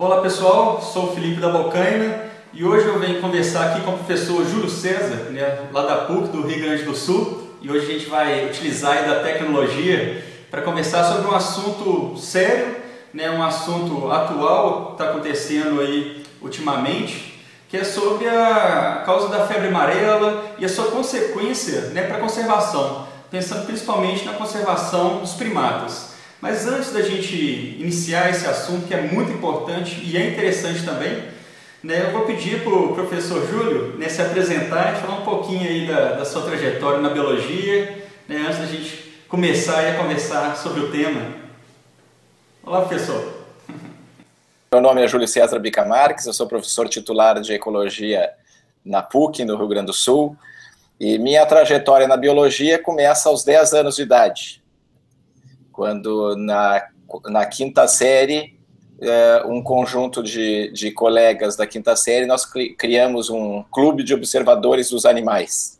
Olá pessoal, sou o Felipe da Bocaina e hoje eu venho conversar aqui com o professor Júlio César, lá da PUC do Rio Grande do Sul, e hoje a gente vai utilizar aí da tecnologia para conversar sobre um assunto sério, um assunto atual que está acontecendo aí ultimamente, que é sobre a causa da febre amarela e a sua consequência para a conservação, pensando principalmente na conservação dos primatas. Mas antes da gente iniciar esse assunto, que é muito importante e é interessante também, eu vou pedir para o professor Júlio se apresentar e falar um pouquinho aí da sua trajetória na biologia, antes da gente começar a conversar sobre o tema. Olá, professor. Meu nome é Júlio César Bica Marques, eu sou professor titular de Ecologia na PUC, no Rio Grande do Sul, e minha trajetória na biologia começa aos 10 anos de idade, quando na quinta série, um conjunto de colegas da quinta série, nós criamos um clube de observadores dos animais.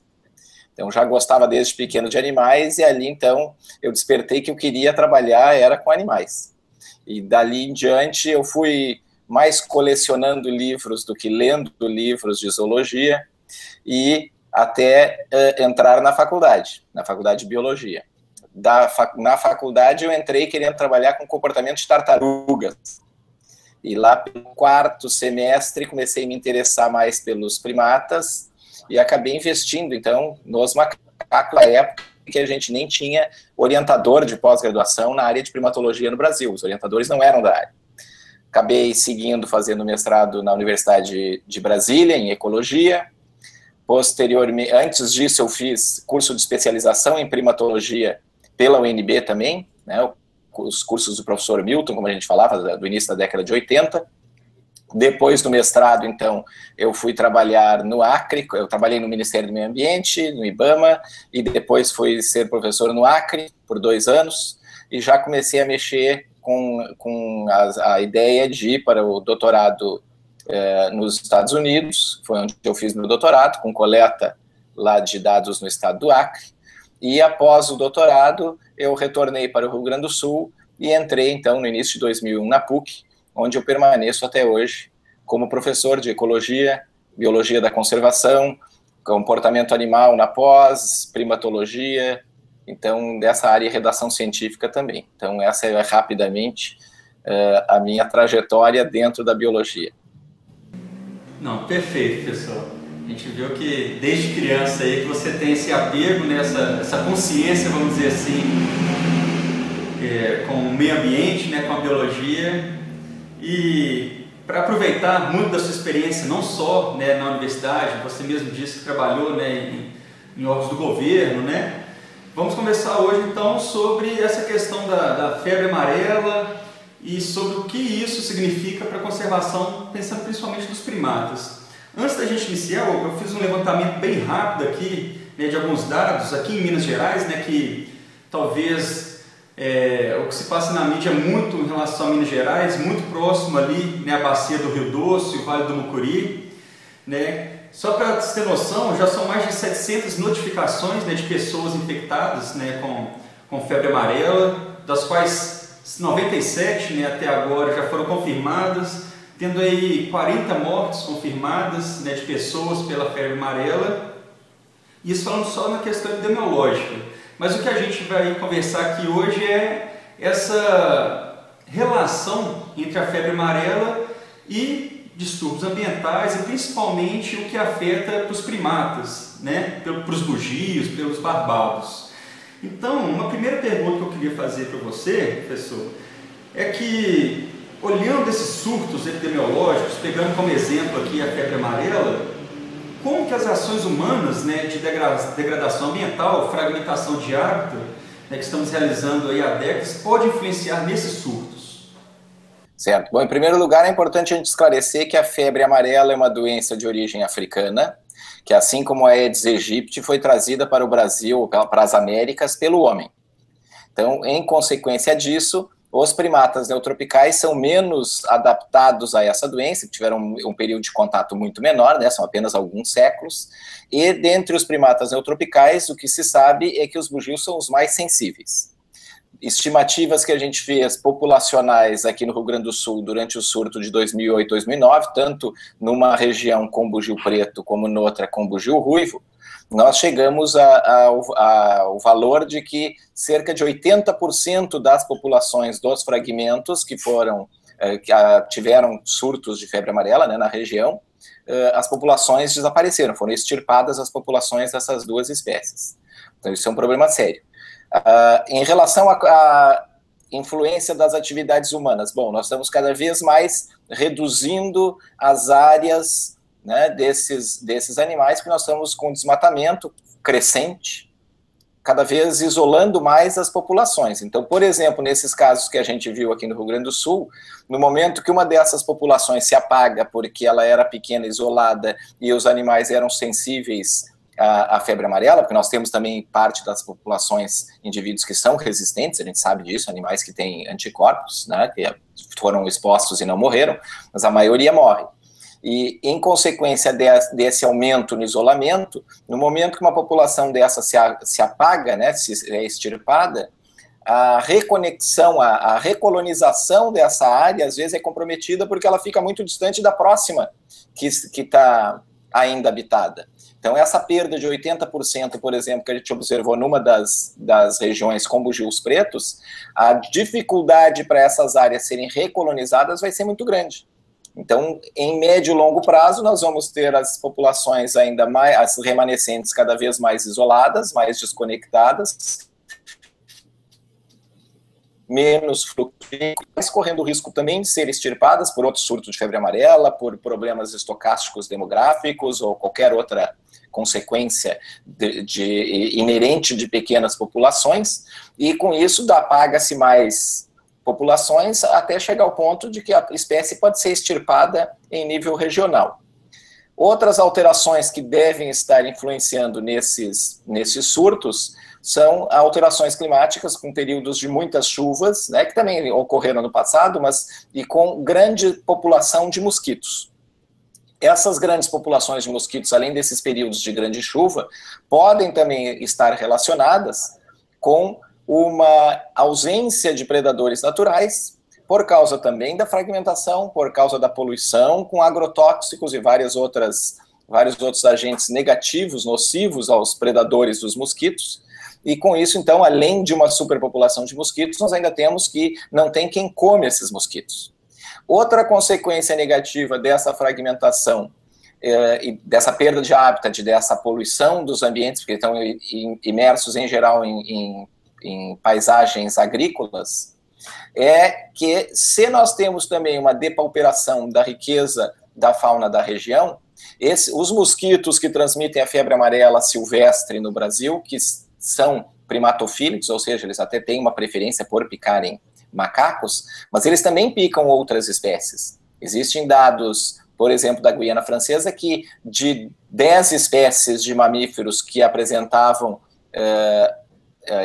Então, já gostava desde pequeno de animais, e ali, então, eu despertei que eu queria trabalhar era com animais. E dali em diante, eu fui mais colecionando livros do que lendo livros de zoologia, e até entrar na faculdade de biologia. Na faculdade eu entrei querendo trabalhar com comportamento de tartarugas, e lá pelo quarto semestre comecei a me interessar mais pelos primatas e acabei investindo então nos macacos, na época que a gente nem tinha orientador de pós-graduação na área de primatologia no Brasil, os orientadores não eram da área. Acabei seguindo, fazendo mestrado na Universidade de Brasília em ecologia. Posteriormente, antes disso eu fiz curso de especialização em primatologia pela UNB também, os cursos do professor Milton, como a gente falava, do início da década de 80. Depois do mestrado, então, eu fui trabalhar no Acre, eu trabalhei no Ministério do Meio Ambiente, no IBAMA, e depois fui ser professor no Acre por 2 anos, e já comecei a mexer com a ideia de ir para o doutorado nos Estados Unidos, foi onde eu fiz meu doutorado, com coleta lá de dados no estado do Acre. E após o doutorado, eu retornei para o Rio Grande do Sul e entrei, então, no início de 2001 na PUC, onde eu permaneço até hoje como professor de ecologia, biologia da conservação, comportamento animal na pós, primatologia, então, dessa área de redação científica também. Então, essa é rapidamente a minha trajetória dentro da biologia. Não, perfeito, professor. A gente viu que desde criança aí que você tem esse apego, essa consciência, vamos dizer assim, com o meio ambiente, com a biologia, e para aproveitar muito da sua experiência, não só na universidade, você mesmo disse que trabalhou em órgãos do governo, vamos conversar hoje então sobre essa questão da febre amarela e sobre o que isso significa para a conservação, pensando principalmente nos primatas. Antes da gente iniciar, eu fiz um levantamento bem rápido aqui, de alguns dados aqui em Minas Gerais, que talvez o que se passa na mídia muito em relação a Minas Gerais, muito próximo ali, a bacia do Rio Doce, o Vale do Mucuri, Só para você ter noção, já são mais de 700 notificações de pessoas infectadas com febre amarela, das quais 97 até agora já foram confirmadas, tendo aí 40 mortes confirmadas de pessoas pela febre amarela, isso falando só na questão epidemiológica. Mas o que a gente vai conversar aqui hoje é essa relação entre a febre amarela e distúrbios ambientais e principalmente o que afeta para os primatas, para os bugios, pelos barbados. Então, uma primeira pergunta que eu queria fazer para você, professor, é que olhando esses surtos epidemiológicos, pegando como exemplo aqui a febre amarela, como que as ações humanas de degradação ambiental, fragmentação de hábito, que estamos realizando aí há décadas, pode influenciar nesses surtos? Certo. Bom, em primeiro lugar, é importante a gente esclarecer que a febre amarela é uma doença de origem africana, que assim como a Aedes aegypti foi trazida para o Brasil, para as Américas, pelo homem. Então, em consequência disso, os primatas neotropicais são menos adaptados a essa doença, tiveram um período de contato muito menor, são apenas alguns séculos, e dentre os primatas neotropicais, o que se sabe é que os bugios são os mais sensíveis. estimativas que a gente fez populacionais aqui no Rio Grande do Sul durante o surto de 2008 2009, tanto numa região com bugio preto como noutra com bugio ruivo, nós chegamos ao valor de que cerca de 80% das populações dos fragmentos que tiveram surtos de febre amarela, né, na região, as populações desapareceram, foram extirpadas as populações dessas duas espécies. Então isso é um problema sério. Em relação à influência das atividades humanas, bom, nós estamos cada vez mais reduzindo as áreas, né, desses animais, porque nós estamos com desmatamento crescente, cada vez isolando mais as populações. Então, por exemplo, nesses casos que a gente viu aqui no Rio Grande do Sul, no momento que uma dessas populações se apaga porque ela era pequena, isolada, e os animais eram sensíveis à febre amarela, porque nós temos também parte das populações, indivíduos que são resistentes, a gente sabe disso, animais que têm anticorpos, né, que foram expostos e não morreram, mas a maioria morre. E, em consequência desse aumento no isolamento, no momento que uma população dessa se apaga, né, se é extirpada, a reconexão, a recolonização dessa área, às vezes, é comprometida porque ela fica muito distante da próxima que está ainda habitada. Então, essa perda de 80%, por exemplo, que a gente observou numa das regiões com bugios pretos, a dificuldade para essas áreas serem recolonizadas vai ser muito grande. Então, em médio e longo prazo, nós vamos ter as populações ainda mais, as remanescentes cada vez mais isoladas, mais desconectadas, menos fluxo, mas correndo o risco também de ser extirpadas por outro surto de febre amarela, por problemas estocásticos demográficos ou qualquer outra consequência inerente de pequenas populações, e com isso apaga-se mais populações até chegar ao ponto de que a espécie pode ser extirpada em nível regional. Outras alterações que devem estar influenciando nesses surtos são alterações climáticas com períodos de muitas chuvas, né, que também ocorreram no passado, e com grande população de mosquitos. Essas grandes populações de mosquitos, além desses períodos de grande chuva, podem também estar relacionadas com uma ausência de predadores naturais, por causa também da fragmentação, por causa da poluição com agrotóxicos e vários outros agentes negativos, nocivos aos predadores dos mosquitos. E com isso, então, além de uma superpopulação de mosquitos, nós ainda temos que não tem quem come esses mosquitos. Outra consequência negativa dessa fragmentação e dessa perda de hábitat, dessa poluição dos ambientes, porque estão imersos em geral em paisagens agrícolas, é que se nós temos também uma depauperação da riqueza da fauna da região, os mosquitos que transmitem a febre amarela silvestre no Brasil, que são primatofílicos, ou seja, eles até têm uma preferência por picarem macacos, mas eles também picam outras espécies. Existem dados, por exemplo, da Guiana Francesa, que de 10 espécies de mamíferos que apresentavam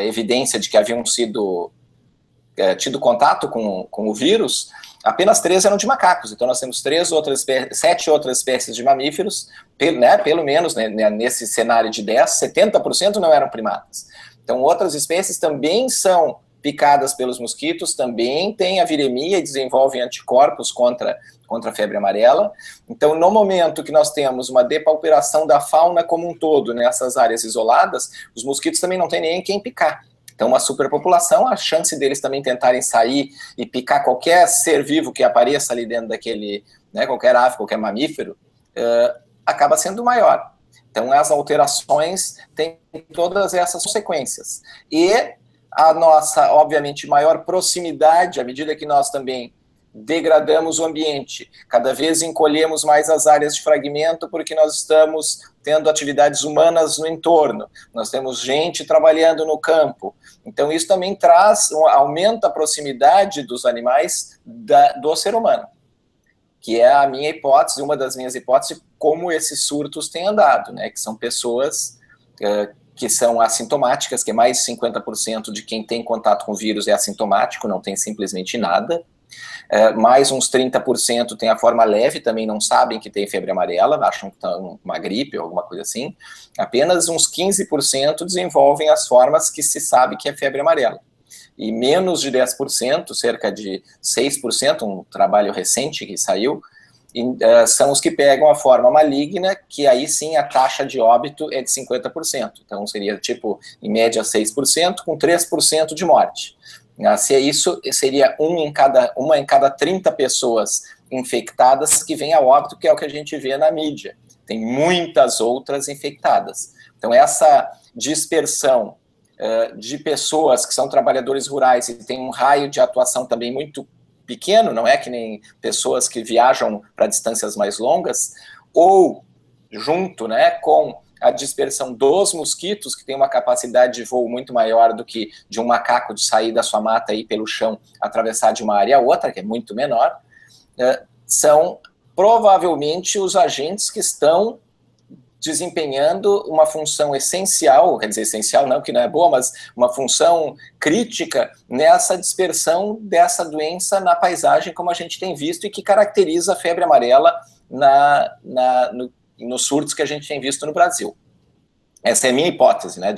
evidência de que haviam tido contato com o vírus, apenas 3 eram de macacos. Então nós temos 7 outras espécies de mamíferos, pelo menos, né, nesse cenário de 10, 70% não eram primatas. Então outras espécies também são picadas pelos mosquitos, também têm a viremia e desenvolvem anticorpos contra a febre amarela. Então, no momento que nós temos uma depauperação da fauna como um todo nessas áreas isoladas, os mosquitos também não têm nem quem picar. Então, uma superpopulação, a chance deles também tentarem sair e picar qualquer ser vivo que apareça ali dentro daquele, né, qualquer ave, qualquer mamífero, acaba sendo maior. Então, as alterações têm todas essas consequências. E a nossa, obviamente, maior proximidade, à medida que nós também degradamos o ambiente, cada vez encolhemos mais as áreas de fragmento, porque nós estamos tendo atividades humanas no entorno, nós temos gente trabalhando no campo, então isso também aumenta a proximidade dos animais do ser humano, que é a minha hipótese, uma das minhas hipóteses, como esses surtos têm andado, né, que são pessoas que são assintomáticas, que é mais de 50% de quem tem contato com o vírus é assintomático, não tem simplesmente nada. Mais uns 30% tem a forma leve, também não sabem que tem febre amarela, acham que está uma gripe ou alguma coisa assim. Apenas uns 15% desenvolvem as formas que se sabe que é febre amarela. e menos de 10%, cerca de 6%, um trabalho recente que saiu, são os que pegam a forma maligna, que aí sim a taxa de óbito é de 50%. Então seria tipo, em média 6%, com 3% de morte. Se é isso, seria uma em cada 30 pessoas infectadas que vem a óbito, que é o que a gente vê na mídia. Tem muitas outras infectadas. Então essa dispersão de pessoas que são trabalhadores rurais e tem um raio de atuação também muito pequeno, não é que nem pessoas que viajam para distâncias mais longas, ou junto, né, com a dispersão dos mosquitos, que tem uma capacidade de voo muito maior do que de um macaco de sair da sua mata e ir pelo chão, atravessar de uma área a outra, que é muito menor, são provavelmente os agentes que estão desempenhando uma função essencial, quer dizer, essencial não, que não é boa, mas uma função crítica nessa dispersão dessa doença na paisagem, como a gente tem visto, e que caracteriza a febre amarela nos surtos que a gente tem visto no Brasil. Essa é a minha hipótese, né,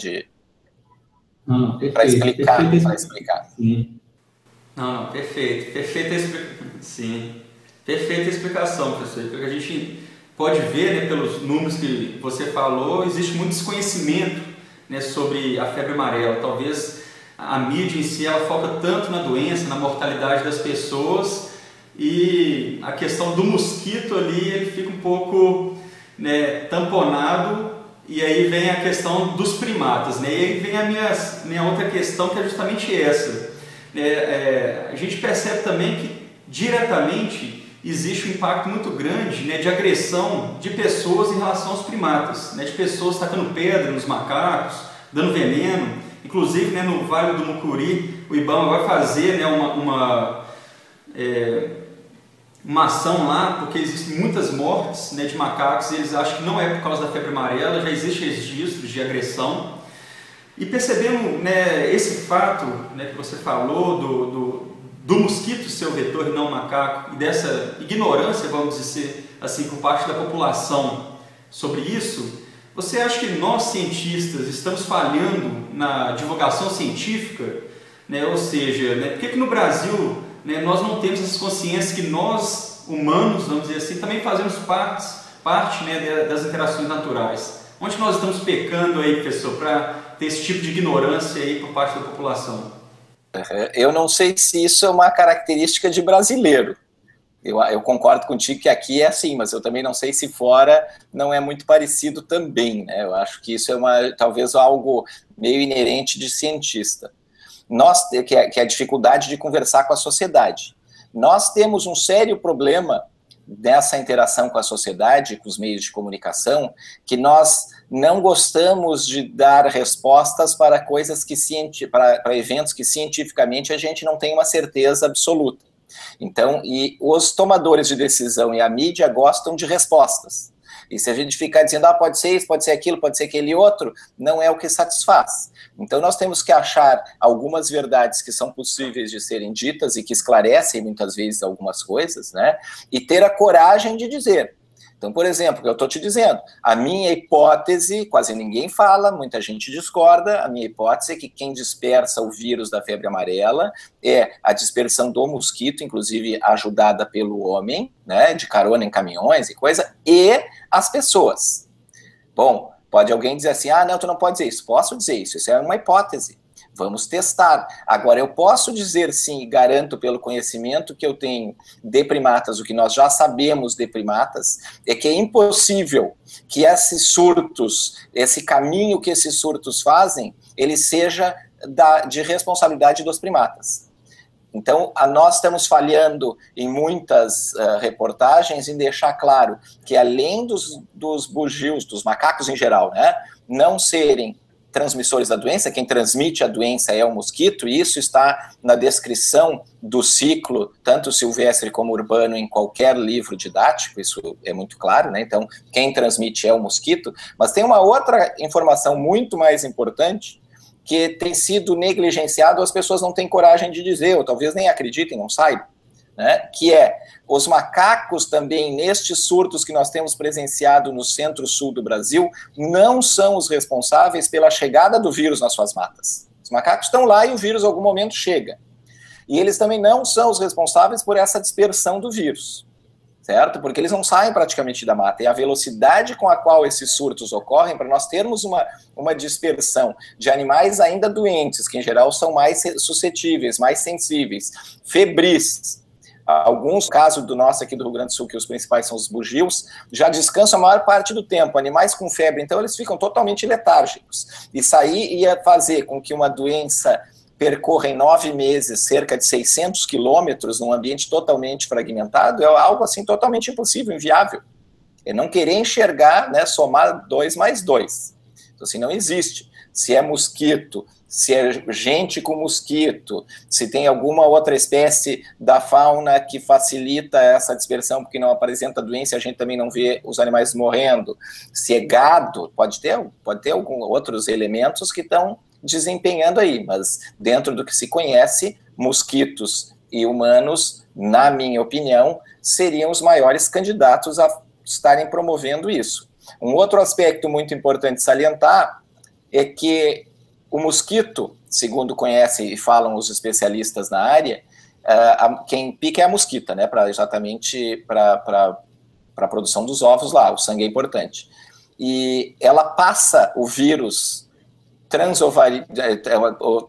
para explicar. Sim. Não, perfeito. Sim. Perfeita explicação, professor. Porque a gente pode ver, né, pelos números que você falou, existe muito desconhecimento, né, sobre a febre amarela. Talvez a mídia em si ela foca tanto na doença, na mortalidade das pessoas, e a questão do mosquito ali ele fica um pouco, né, tamponado, e aí vem a questão dos primatas, né? E aí vem a minha outra questão, que é justamente essa. A gente percebe também que diretamente existe um impacto muito grande, né, de agressão de pessoas em relação aos primatas, né, de pessoas tacando pedra nos macacos, dando veneno. Inclusive, né, no Vale do Mucuri, o IBAMA vai fazer, né, uma ação lá, porque existem muitas mortes, né, de macacos, e eles acham que não é por causa da febre amarela, já existe registros de agressão. E percebendo, né, esse fato, né, que você falou do mosquito ser o vetor e não o macaco, e dessa ignorância, vamos dizer assim, por parte da população sobre isso, você acha que nós, cientistas, estamos falhando na divulgação científica? Né? Ou seja, né, por que no Brasil, né, nós não temos essa consciência que nós, humanos, vamos dizer assim, também fazemos parte, né, das interações naturais? Onde nós estamos pecando aí, professor, para ter esse tipo de ignorância aí por parte da população? Eu não sei se isso é uma característica de brasileiro. Eu concordo contigo que aqui é assim, mas eu também não sei se fora não é muito parecido também, né? Eu acho que isso é talvez algo meio inerente de cientista. Que é a dificuldade de conversar com a sociedade. Nós temos um sério problema nessa interação com a sociedade, com os meios de comunicação, que nós não gostamos de dar respostas para coisas para eventos que cientificamente a gente não tem uma certeza absoluta. Então, e os tomadores de decisão e a mídia gostam de respostas. E se a gente ficar dizendo, pode ser isso, pode ser aquilo, pode ser aquele outro, não é o que satisfaz. Então nós temos que achar algumas verdades que são possíveis de serem ditas e que esclarecem muitas vezes algumas coisas, né? E ter a coragem de dizer. Então, por exemplo, eu estou te dizendo, a minha hipótese, quase ninguém fala, muita gente discorda, a minha hipótese é que quem dispersa o vírus da febre amarela é a dispersão do mosquito, inclusive ajudada pelo homem, né, de carona em caminhões e coisa, e as pessoas. Bom, pode alguém dizer assim, não, tu não pode dizer isso. Posso dizer isso, isso é uma hipótese. Vamos testar. Agora, eu posso dizer sim, e garanto pelo conhecimento que eu tenho de primatas, o que nós já sabemos de primatas, é que é impossível que esses surtos, esse caminho que esses surtos fazem, ele seja de responsabilidade dos primatas. Então, nós estamos falhando em muitas reportagens em deixar claro que além dos bugios, dos macacos em geral, né, não serem transmissores da doença, quem transmite a doença é o mosquito, e isso está na descrição do ciclo, tanto silvestre como urbano, em qualquer livro didático, isso é muito claro, né? Então, quem transmite é o mosquito, mas tem uma outra informação muito mais importante, que tem sido negligenciado, as pessoas não têm coragem de dizer, ou talvez nem acreditem, não saibam, né? Que é, os macacos também, nestes surtos que nós temos presenciado no centro-sul do Brasil, não são os responsáveis pela chegada do vírus nas suas matas. Os macacos estão lá e o vírus, em algum momento, chega. E eles também não são os responsáveis por essa dispersão do vírus, certo? Porque eles não saem praticamente da mata. E a velocidade com a qual esses surtos ocorrem, para nós termos uma dispersão de animais ainda doentes, que em geral são mais suscetíveis, mais sensíveis, febris. Alguns casos do nosso aqui do Rio Grande do Sul, que os principais são os bugios, já descansam a maior parte do tempo. Animais com febre, então, eles ficam totalmente letárgicos. Isso aí ia fazer com que uma doença percorra em 9 meses cerca de 600 quilômetros num ambiente totalmente fragmentado, é algo assim totalmente impossível, inviável. É não querer enxergar, né, somar 2 mais 2. Então, assim, não existe. Se é mosquito, se é gente com mosquito, se tem alguma outra espécie da fauna que facilita essa dispersão porque não apresenta doença, a gente também não vê os animais morrendo. Se é gado, pode ter alguns outros elementos que estão desempenhando aí, mas dentro do que se conhece, mosquitos e humanos, na minha opinião, seriam os maiores candidatos a estarem promovendo isso. Um outro aspecto muito importante salientar é que o mosquito, segundo conhecem e falam os especialistas na área, quem pica é a mosquita, né, exatamente para a produção dos ovos lá, o sangue é importante. E ela passa o vírus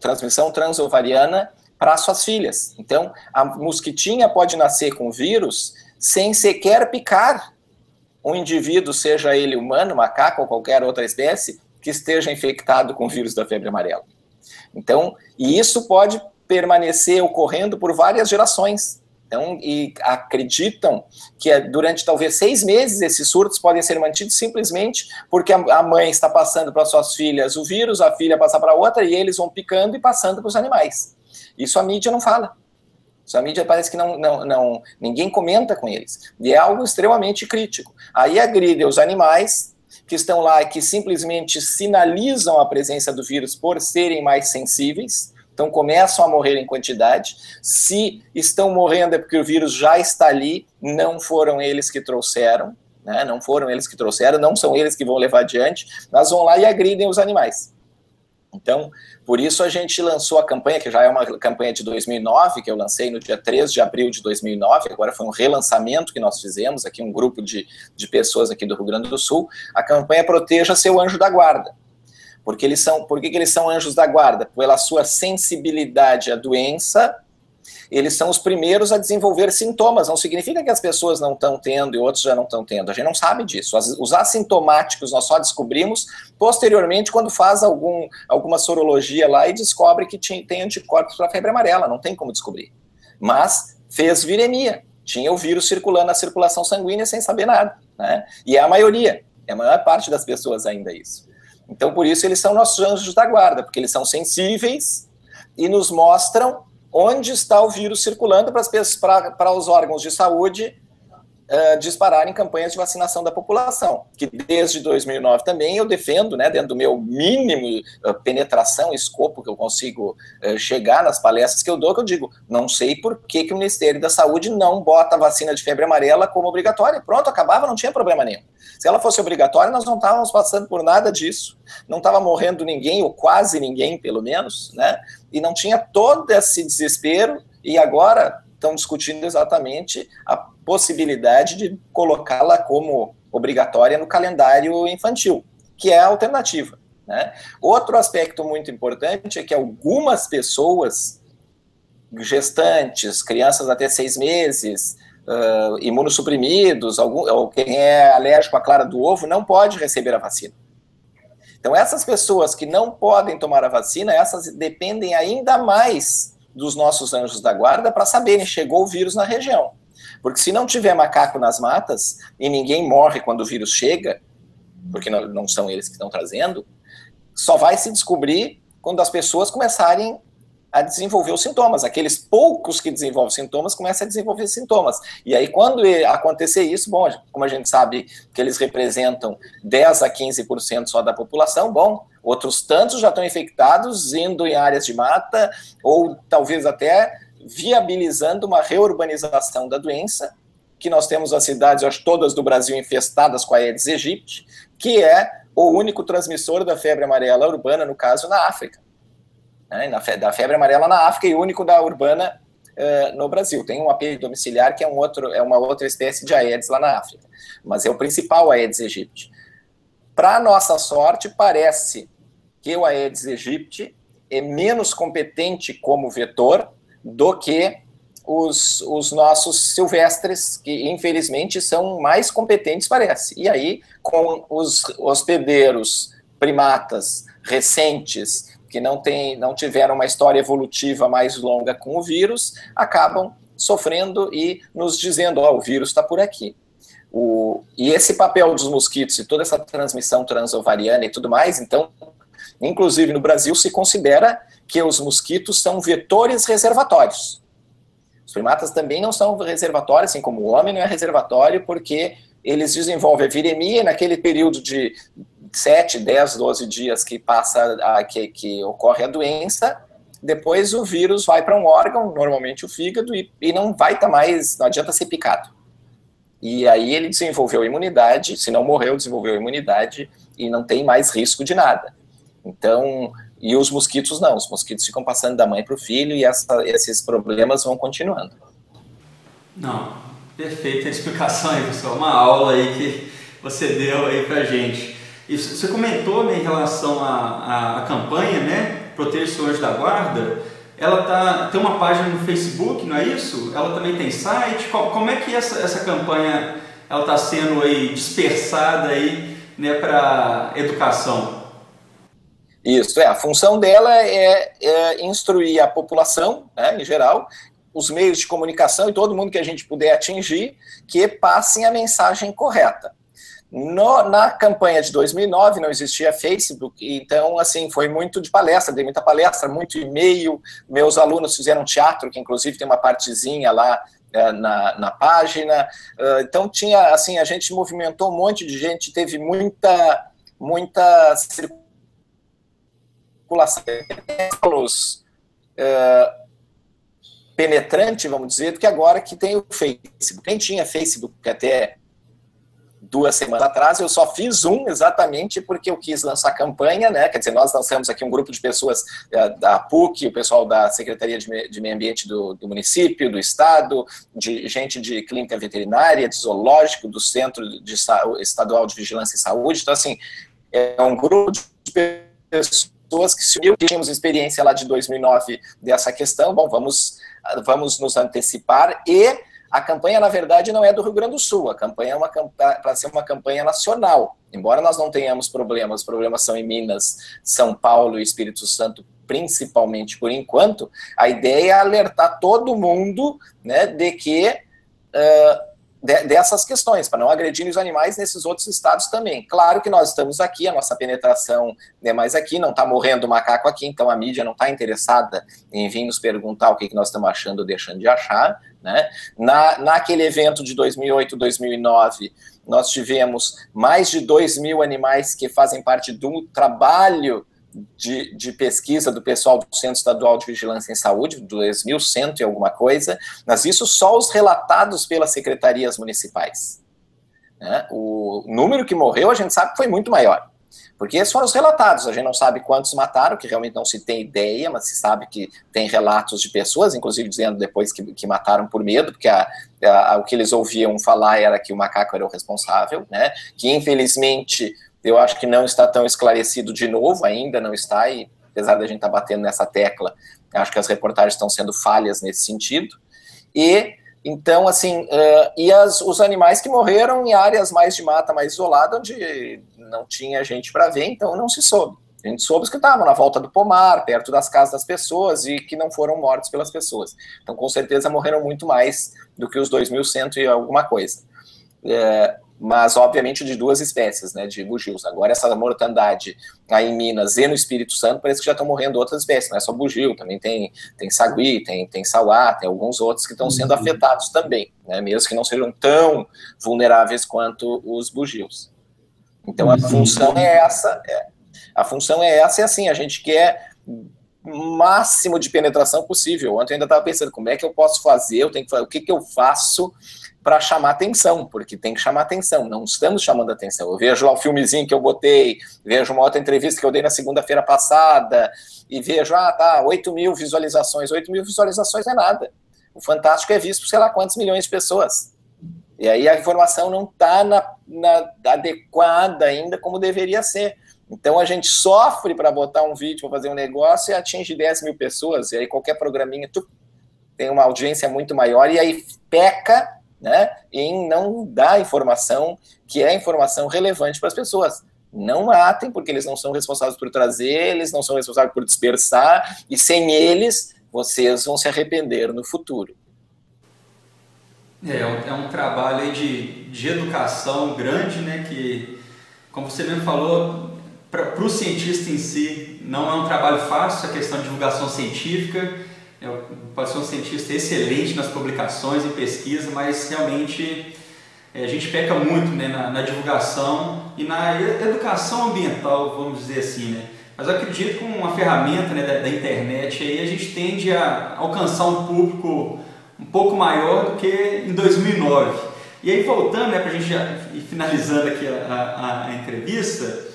transmissão transovariana para suas filhas. Então, a mosquitinha pode nascer com vírus sem sequer picar um indivíduo, seja ele humano, macaco ou qualquer outra espécie, que esteja infectado com o vírus da febre amarela. Então, e isso pode permanecer ocorrendo por várias gerações. Então, e acreditam que durante talvez 6 meses esses surtos podem ser mantidos simplesmente porque a mãe está passando para suas filhas o vírus, a filha passa para outra e eles vão picando e passando para os animais. Isso a mídia não fala. Isso a mídia parece que ninguém comenta com eles. E é algo extremamente crítico. Aí agridem os animais que estão lá e que simplesmente sinalizam a presença do vírus por serem mais sensíveis. Então começam a morrer em quantidade. Se estão morrendo é porque o vírus já está ali, não foram eles que trouxeram, né? Não foram eles que trouxeram, não são eles que vão levar adiante, mas vão lá e agridem os animais. Então, por isso a gente lançou a campanha, que já é uma campanha de 2009, que eu lancei no dia 3 de abril de 2009, agora foi um relançamento que nós fizemos, aqui um grupo de pessoas aqui do Rio Grande do Sul, a campanha Proteja Seu Anjo da Guarda. Por que eles são anjos da guarda? Pela sua sensibilidade à doença, eles são os primeiros a desenvolver sintomas. Não significa que as pessoas não estão tendo e outros já não estão tendo. A gente não sabe disso. Os assintomáticos nós só descobrimos posteriormente quando faz alguma sorologia lá e descobre que tem anticorpos para a febre amarela. Não tem como descobrir. Mas fez viremia. Tinha o vírus circulando na circulação sanguínea sem saber nada, né? E é a maioria. É a maior parte das pessoas ainda isso. Então, por isso, eles são nossos anjos da guarda, porque eles são sensíveis e nos mostram onde está o vírus circulando para os órgãos de saúde dispararem campanhas de vacinação da população, que desde 2009 também eu defendo, né, dentro do meu mínimo penetração, escopo que eu consigo chegar nas palestras que eu dou, que eu digo, não sei por que o Ministério da Saúde não bota a vacina de febre amarela como obrigatória. Pronto, acabava, não tinha problema nenhum. Se ela fosse obrigatória, nós não estávamos passando por nada disso, não estava morrendo ninguém, ou quase ninguém, pelo menos, né, e não tinha todo esse desespero, e agora estão discutindo exatamente a possibilidade de colocá-la como obrigatória no calendário infantil, que é a alternativa, né? Outro aspecto muito importante é que algumas pessoas, gestantes, crianças até 6 meses, imunossuprimidos, ou quem é alérgico à clara do ovo, não pode receber a vacina. Então, essas pessoas que não podem tomar a vacina, essas dependem ainda mais dos nossos anjos da guarda para saberem, chegou o vírus na região. Porque se não tiver macaco nas matas e ninguém morre quando o vírus chega, porque não são eles que estão trazendo, só vai se descobrir quando as pessoas começarem a desenvolver os sintomas. Aqueles poucos que desenvolvem sintomas começam a desenvolver sintomas. E aí, quando acontecer isso, bom, como a gente sabe que eles representam 10 a 15% só da população, bom, outros tantos já estão infectados, indo em áreas de mata, ou talvez até viabilizando uma reurbanização da doença, que nós temos as cidades, acho, todas do Brasil infestadas com a Aedes aegypti, que é o único transmissor da febre amarela urbana, no caso, na África. né, da febre amarela na África e único da urbana no Brasil. Tem um API domiciliar que é uma outra espécie de Aedes lá na África, mas é o principal Aedes aegypti. Para nossa sorte, parece que o Aedes aegypti é menos competente como vetor do que os nossos silvestres, que infelizmente são mais competentes, parece. E aí, com os hospedeiros primatas recentes, que não tiveram uma história evolutiva mais longa com o vírus, acabam sofrendo e nos dizendo, o vírus está por aqui. E esse papel dos mosquitos e toda essa transmissão transovariana e tudo mais, então, inclusive no Brasil, se considera que os mosquitos são vetores reservatórios. Os primatas também não são reservatórios, assim como o homem não é reservatório, porque eles desenvolvem a viremia naquele período de 7, 10, 12 dias que que ocorre a doença, depois o vírus vai para um órgão, normalmente o fígado, e não vai estar mais, não adianta ser picado. E aí ele desenvolveu imunidade, se não morreu, desenvolveu imunidade e não tem mais risco de nada. Então, e os mosquitos não, os mosquitos ficam passando da mãe para o filho e esses problemas vão continuando. Não, perfeita explicação aí, pessoal, uma aula aí que você deu aí pra gente. E você comentou, né, em relação à campanha, né, Proteja o Anjo da Guarda, ela tem uma página no Facebook, não é isso? Ela também tem site? Como é que essa campanha ela está sendo aí dispersada aí, né, para educação? Isso, a função dela é instruir a população, né, em geral, os meios de comunicação e todo mundo que a gente puder atingir, que passem a mensagem correta. Na campanha de 2009 não existia Facebook, então assim, foi muito de palestra, dei muita palestra, muito e-mail, meus alunos fizeram teatro, que inclusive tem uma partezinha lá na página, então tinha, assim, a gente movimentou um monte de gente, teve muita circulação, penetrante, vamos dizer, do que agora que tem o Facebook. Quem tinha Facebook até 2 semanas atrás, eu só fiz exatamente porque eu quis lançar campanha, né? Quer dizer, nós lançamos aqui um grupo de pessoas da PUC, o pessoal da Secretaria de Meio Ambiente do município, do estado, de gente de clínica veterinária, de zoológico, do Centro Estadual de Vigilância e Saúde. Então, assim, é um grupo de pessoas que se uniu, tínhamos experiência lá de 2009 dessa questão. Bom, vamos nos antecipar. E a campanha, na verdade, não é do Rio Grande do Sul, a campanha é para ser uma campanha nacional. Embora nós não tenhamos problemas, os problemas são em Minas, São Paulo e Espírito Santo, principalmente por enquanto, a ideia é alertar todo mundo, né, de que dessas questões, para não agredir os animais nesses outros estados também. Claro que nós estamos aqui, a nossa penetração é mais aqui, não está morrendo macaco aqui, então a mídia não está interessada em vir nos perguntar o que nós estamos achando ou deixando de achar, né? Naquele evento de 2008, 2009, nós tivemos mais de 2.000 animais que fazem parte do trabalho de pesquisa do pessoal do Centro Estadual de Vigilância em Saúde, 2.100 e alguma coisa, mas isso só os relatados pelas secretarias municipais. Né? O número que morreu, a gente sabe que foi muito maior, porque esses foram os relatados, a gente não sabe quantos mataram, que realmente não se tem ideia, mas se sabe que tem relatos de pessoas, inclusive dizendo depois que mataram por medo, porque o que eles ouviam falar era que o macaco era o responsável, né? Que infelizmente eu acho que não está tão esclarecido de novo, ainda não está, e apesar da gente estar batendo nessa tecla, acho que as reportagens estão sendo falhas nesse sentido. E, então, assim, os animais que morreram em áreas mais de mata, mais isolada, onde não tinha gente para ver, então não se soube. A gente soube que estavam na volta do pomar, perto das casas das pessoas, e que não foram mortos pelas pessoas. Então, com certeza, morreram muito mais do que os 2.100 e alguma coisa. Mas, obviamente, de 2 espécies, né, de bugios. Agora, essa mortandade aí em Minas e no Espírito Santo, parece que já estão morrendo outras espécies, não é só bugio, também tem sagui, tem sauá, tem alguns outros que estão sendo afetados também, né, mesmo que não sejam tão vulneráveis quanto os bugios. Então, a função é essa, e assim, a gente quer máximo de penetração possível. Ontem eu ainda estava pensando, como é que eu posso fazer, o que eu faço para chamar atenção, porque tem que chamar atenção, não estamos chamando atenção. Eu vejo lá o filmezinho que eu botei, vejo uma outra entrevista que eu dei na segunda-feira passada, e vejo, 8 mil visualizações. 8 mil visualizações não é nada. O Fantástico é visto por sei lá quantos milhões de pessoas. E aí a informação não está adequada ainda como deveria ser. Então a gente sofre para botar um vídeo, para fazer um negócio e atinge 10 mil pessoas, e aí qualquer programinha tem uma audiência muito maior, e aí peca, né, em não dar informação que é informação relevante para as pessoas. Não matem, porque eles não são responsáveis por trazer, eles não são responsáveis por dispersar, e sem eles, vocês vão se arrepender no futuro. É um trabalho aí de educação grande, né, que, como você mesmo falou, para o cientista em si, não é um trabalho fácil, a questão de divulgação científica. Pode ser um cientista excelente nas publicações e pesquisa, mas realmente a gente peca muito, né, na divulgação e na educação ambiental, vamos dizer assim, né? Mas eu acredito que com uma ferramenta, né, da internet aí, a gente tende a alcançar um público um pouco maior do que em 2009. E aí voltando, né, para a gente já ir finalizando aqui a entrevista,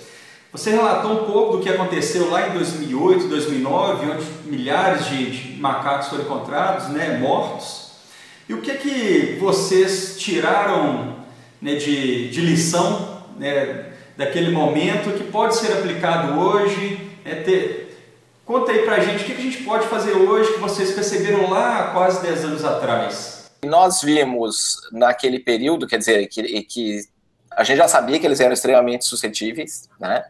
você relatou um pouco do que aconteceu lá em 2008, 2009, onde milhares de macacos foram encontrados, né, mortos. E o que vocês tiraram, né, de lição, né, daquele momento que pode ser aplicado hoje? Conta aí pra gente o que a gente pode fazer hoje que vocês perceberam lá há quase 10 anos atrás. Nós vimos naquele período, quer dizer, que a gente já sabia que eles eram extremamente suscetíveis, né?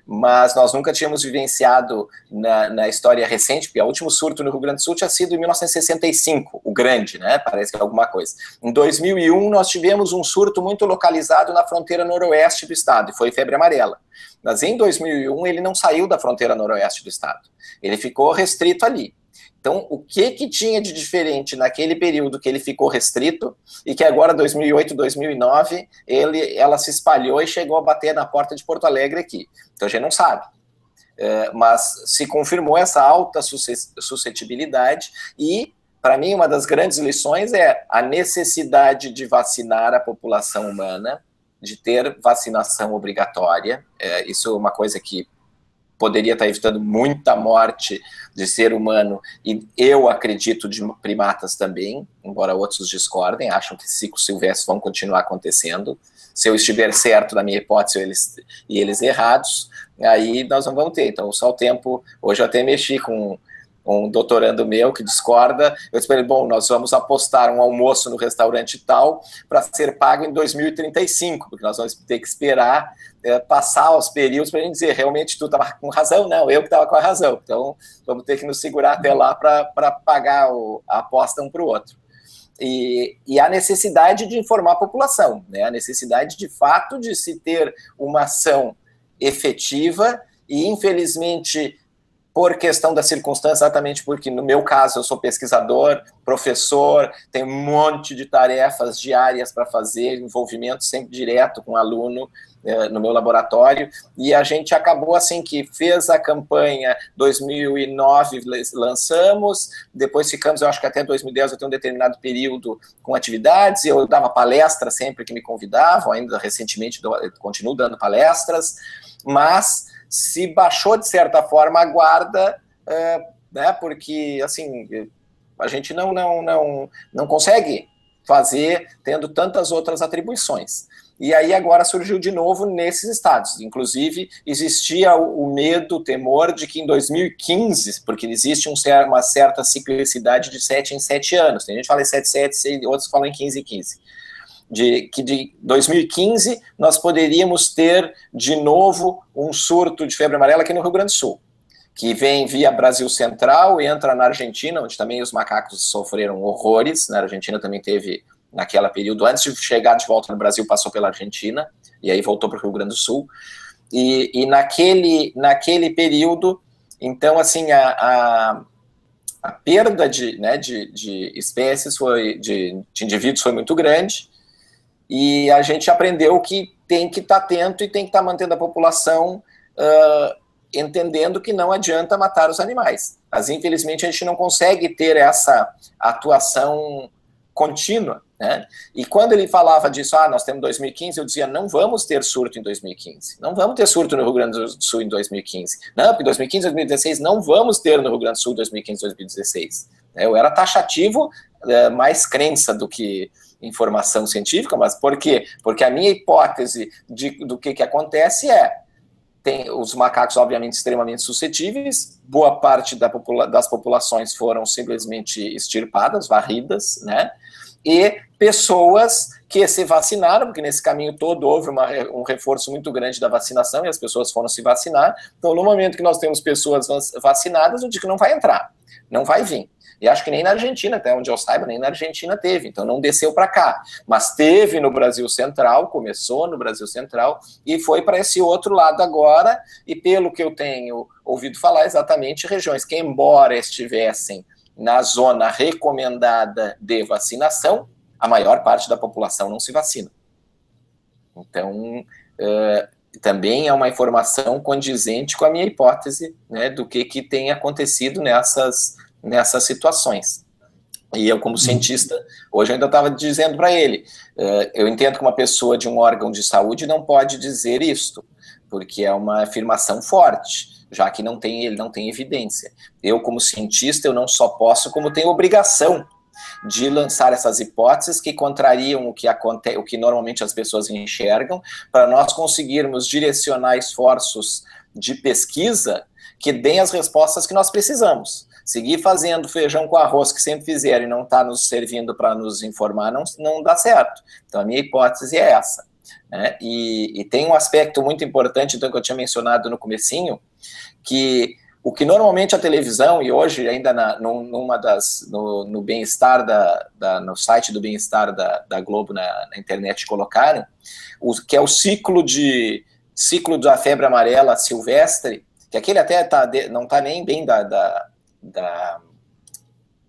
Mas nós nunca tínhamos vivenciado na história recente, porque o último surto no Rio Grande do Sul tinha sido em 1965, o grande, né? Parece que é alguma coisa. Em 2001, nós tivemos um surto muito localizado na fronteira noroeste do estado, e foi febre amarela. Mas em 2001, ele não saiu da fronteira noroeste do estado. Ele ficou restrito ali. Então, o que tinha de diferente naquele período que ele ficou restrito e que agora, 2008, 2009, ela se espalhou e chegou a bater na porta de Porto Alegre aqui? Então, a gente não sabe. Mas se confirmou essa alta suscetibilidade e, para mim, uma das grandes lições é a necessidade de vacinar a população humana, de ter vacinação obrigatória. Isso é uma coisa que poderia estar evitando muita morte de ser humano, e eu acredito de primatas também, embora outros discordem, acham que ciclos silvestres vão continuar acontecendo. Se eu estiver certo na minha hipótese e eles errados, aí nós não vamos ter. Então, só o tempo. Hoje eu até mexi com um doutorando meu que discorda. Eu disse para ele, bom, nós vamos apostar um almoço no restaurante tal para ser pago em 2035, porque nós vamos ter que esperar passar os períodos para a gente dizer, realmente tu estava com razão? Não, eu que estava com a razão. Então, vamos ter que nos segurar até lá para pagar a aposta um para o outro. E a necessidade de informar a população, né? A necessidade, de fato, de se ter uma ação efetiva e, infelizmente, por questão da circunstância, exatamente porque, no meu caso, eu sou pesquisador, professor, tenho um monte de tarefas diárias para fazer, envolvimento sempre direto com o aluno no meu laboratório, e a gente acabou assim que fez a campanha 2009, lançamos, depois ficamos, eu acho que até 2010, até um determinado período com atividades, eu dava palestra sempre que me convidavam, ainda recentemente continuo dando palestras, mas se baixou, de certa forma, a guarda, né, porque, assim, a gente não consegue fazer tendo tantas outras atribuições. E aí agora surgiu de novo nesses estados. Inclusive, existia o medo, o temor de que em 2015, porque existe uma certa ciclicidade de 7 em 7 anos, tem gente que fala em 7 em 7, outros falam em 15 em 15, que de 2015 nós poderíamos ter de novo um surto de febre amarela aqui no Rio Grande do Sul, que vem via Brasil Central e entra na Argentina, onde também os macacos sofreram horrores. Na Argentina também teve, naquele período, antes de chegar de volta no Brasil, passou pela Argentina, e aí voltou para o Rio Grande do Sul, e naquele período, então, assim, a perda de espécies, de indivíduos foi muito grande, e a gente aprendeu que tem que estar atento e tem que estar mantendo a população entendendo que não adianta matar os animais. Mas, infelizmente, a gente não consegue ter essa atuação contínua, né? E quando ele falava disso, nós temos 2015, eu dizia, não vamos ter surto em 2015, não vamos ter surto no Rio Grande do Sul em 2015, não, porque 2015, 2016 não vamos ter no Rio Grande do Sul 2015, 2016. Eu era taxativo, mais crença do que informação científica, mas por quê? Porque a minha hipótese do que acontece tem os macacos, obviamente, extremamente suscetíveis, boa parte das populações foram simplesmente extirpadas, varridas, né? E pessoas que se vacinaram, porque nesse caminho todo houve um reforço muito grande da vacinação e as pessoas foram se vacinar. Então, no momento que nós temos pessoas vacinadas, eu digo que não vai entrar, não vai vir. E acho que nem na Argentina, até onde eu saiba, nem na Argentina teve, então não desceu para cá. Mas teve no Brasil Central, começou no Brasil Central e foi para esse outro lado agora, e pelo que eu tenho ouvido falar, exatamente regiões que, embora estivessem na zona recomendada de vacinação, a maior parte da população não se vacina. Então, também é uma informação condizente com a minha hipótese, né, do que tem acontecido nessas situações. E eu, como cientista, hoje eu ainda estava dizendo para ele, eu entendo que uma pessoa de um órgão de saúde não pode dizer isto, porque é uma afirmação forte, já que ele não tem evidência. Eu, como cientista, eu não só posso, como tenho obrigação de lançar essas hipóteses que contrariam o que normalmente as pessoas enxergam, para nós conseguirmos direcionar esforços de pesquisa que deem as respostas que nós precisamos. Seguir fazendo feijão com arroz que sempre fizeram e não está nos servindo para nos informar, não dá certo. Então, a minha hipótese é essa. Né? E tem um aspecto muito importante, então, que eu tinha mencionado no comecinho, que o que normalmente a televisão, e hoje ainda no bem-estar, no site do bem-estar da Globo na internet colocaram, que é o ciclo da febre amarela silvestre, que aquele até não está nem bem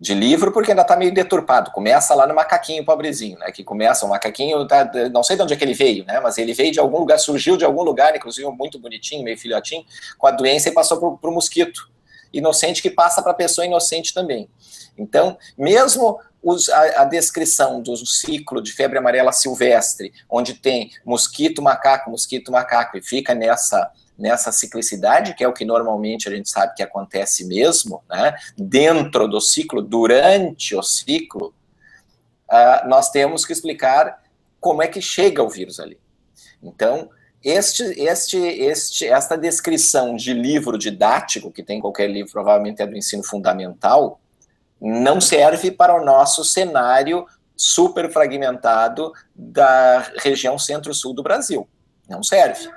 de livro, porque ainda está meio deturpado. Começa lá no macaquinho pobrezinho, né? Que começa, o macaquinho, não sei de onde é que ele veio, né? Mas ele veio de algum lugar, surgiu de algum lugar, inclusive muito bonitinho, meio filhotinho, com a doença e passou para o mosquito inocente, que passa para a pessoa inocente também. Então, mesmo a descrição do ciclo de febre amarela silvestre, onde tem mosquito, macaco, e fica nessa ciclicidade, que é o que normalmente a gente sabe que acontece mesmo, né? Dentro do ciclo, durante o ciclo, nós temos que explicar como é que chega o vírus ali. Então, esta descrição de livro didático, que tem qualquer livro, provavelmente é do ensino fundamental, não serve para o nosso cenário super fragmentado da região centro-sul do Brasil. Não serve.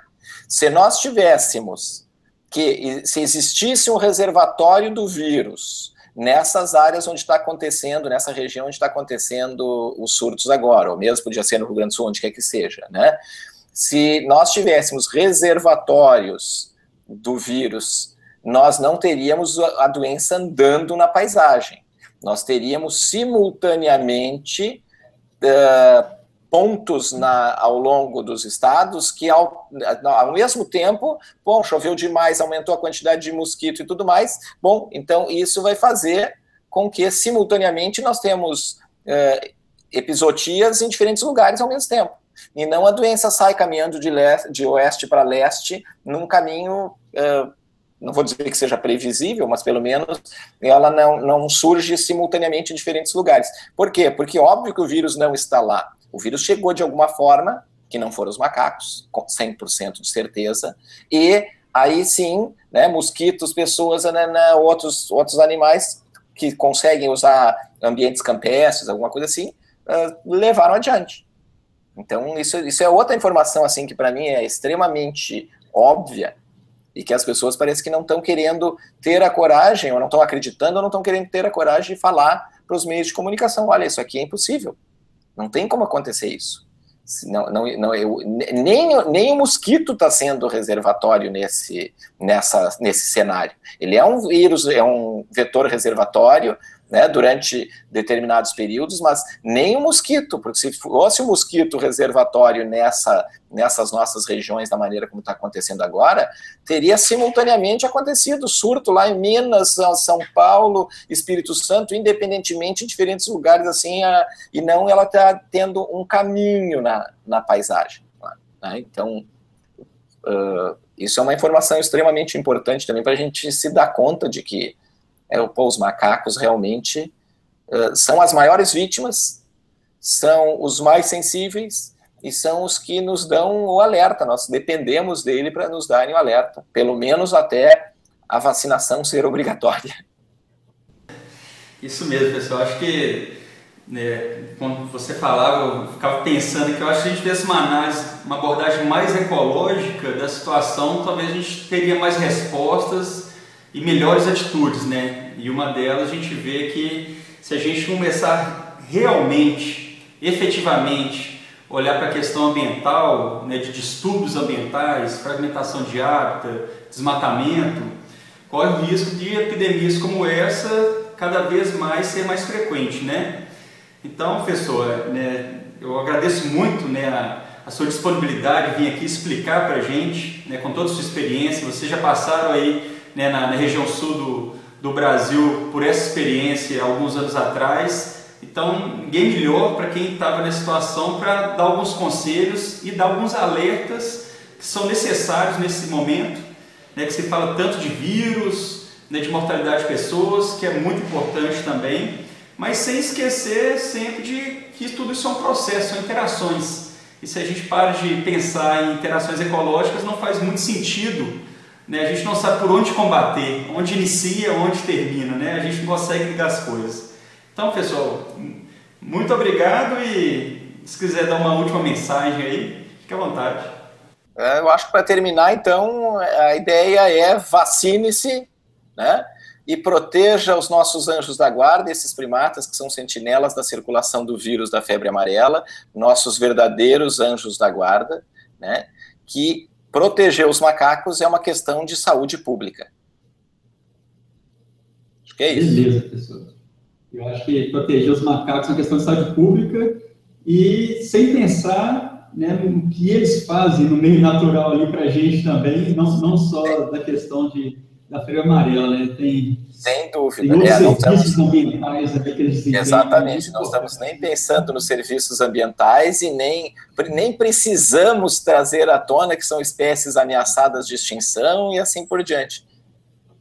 Se nós tivéssemos se existisse um reservatório do vírus nessas áreas onde está acontecendo, nessa região onde está acontecendo os surtos agora, ou mesmo podia ser no Rio Grande do Sul, onde quer que seja, né? Se nós tivéssemos reservatórios do vírus, nós não teríamos a doença andando na paisagem. Nós teríamos simultaneamente pontos ao longo dos estados que, ao mesmo tempo, choveu demais, aumentou a quantidade de mosquito e tudo mais, então isso vai fazer com que, simultaneamente, nós temos epizootias em diferentes lugares ao mesmo tempo. E não a doença sai caminhando de oeste para leste num caminho, não vou dizer que seja previsível, mas pelo menos ela não surge simultaneamente em diferentes lugares. Por quê? Porque óbvio que o vírus não está lá. O vírus chegou de alguma forma, que não foram os macacos, com 100% de certeza, e aí sim, né, mosquitos, pessoas, outros animais que conseguem usar ambientes campestres, alguma coisa assim, levaram adiante. Então, isso é outra informação, assim, que para mim é extremamente óbvia, e que as pessoas parecem que não estão querendo ter a coragem, ou não estão acreditando, ou não estão querendo ter a coragem de falar para os meios de comunicação. Olha, isso aqui é impossível. Não tem como acontecer isso. Nem o mosquito está sendo reservatório nesse cenário. Ele é um vírus, é um vetor reservatório, né, durante determinados períodos, mas nem o mosquito, porque se fosse o mosquito reservatório nessas nossas regiões, da maneira como está acontecendo agora, teria simultaneamente acontecido surto lá em Minas, São Paulo, Espírito Santo, independentemente em diferentes lugares, assim, e não ela está tendo um caminho na paisagem. Né? Então, isso é uma informação extremamente importante também para a gente se dar conta de que os macacos realmente são as maiores vítimas, são os mais sensíveis e são os que nos dão o alerta. Nós dependemos dele para nos darem o alerta, pelo menos até a vacinação ser obrigatória. Isso mesmo, pessoal. Acho que, né, quando você falava, eu ficava pensando que eu acho que se a gente tivesse uma análise, uma abordagem mais ecológica da situação, talvez a gente teria mais respostas e melhores atitudes, né? E uma delas a gente vê que se a gente começar realmente, efetivamente, olhar para a questão ambiental, né, de distúrbios ambientais, fragmentação de hábitat, desmatamento, corre o risco de epidemias como essa cada vez mais ser mais frequente, né? Então, professor, né, eu agradeço muito, né, a sua disponibilidade de vir aqui explicar para a gente, né, com toda a sua experiência. Vocês já passaram aí, né, na região sul do Brasil por essa experiência alguns anos atrás, então ninguém melhor para quem estava nessa situação para dar alguns conselhos e dar alguns alertas que são necessários nesse momento, né, que se fala tanto de vírus, né, de mortalidade de pessoas, que é muito importante também, mas sem esquecer sempre de que tudo isso é um processo, são interações, e se a gente para de pensar em interações ecológicas não faz muito sentido. A gente não sabe por onde combater, onde inicia, onde termina, né? A gente não consegue ligar as coisas. Então, pessoal, muito obrigado e se quiser dar uma última mensagem aí, fique à vontade. Eu acho que para terminar, então, a ideia é vacine-se, né? E proteja os nossos anjos da guarda, esses primatas que são sentinelas da circulação do vírus da febre amarela, nossos verdadeiros anjos da guarda, né? Que proteger os macacos é uma questão de saúde pública. Acho que é isso. Beleza, professor. Eu acho que proteger os macacos é uma questão de saúde pública e sem pensar, né, no que eles fazem no meio natural ali para a gente também, não só da questão da febre amarela, né? Sem dúvida. Tem outros serviços ambientais que eles desempenham. Exatamente, não estamos nem pensando nos serviços ambientais e nem precisamos trazer à tona que são espécies ameaçadas de extinção e assim por diante.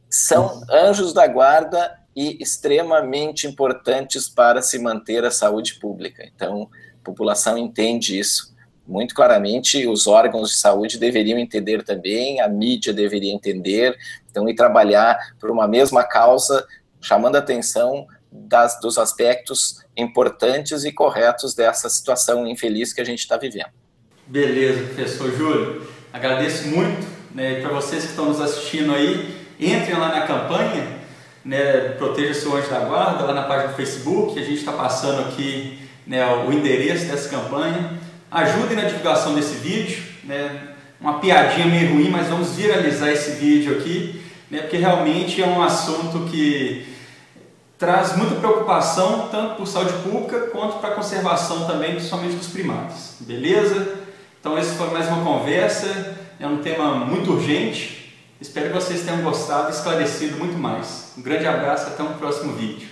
São anjos da guarda e extremamente importantes para se manter a saúde pública. Então, a população entende isso muito claramente, os órgãos de saúde deveriam entender também, a mídia deveria entender, então, e trabalhar por uma mesma causa, chamando a atenção dos aspectos importantes e corretos dessa situação infeliz que a gente está vivendo. Beleza, professor Júlio. Agradeço muito, né, para vocês que estão nos assistindo aí, entrem lá na campanha, né, Proteja Seu Anjo da Guarda, lá na página do Facebook, a gente está passando aqui, né, o endereço dessa campanha. Ajudem na divulgação desse vídeo, né? Uma piadinha meio ruim, mas vamos viralizar esse vídeo aqui, né? Porque realmente é um assunto que traz muita preocupação, tanto por saúde pública, quanto para a conservação também, principalmente dos primatas. Beleza? Então esse foi mais uma conversa, é um tema muito urgente. Espero que vocês tenham gostado e esclarecido muito mais. Um grande abraço, até o próximo vídeo.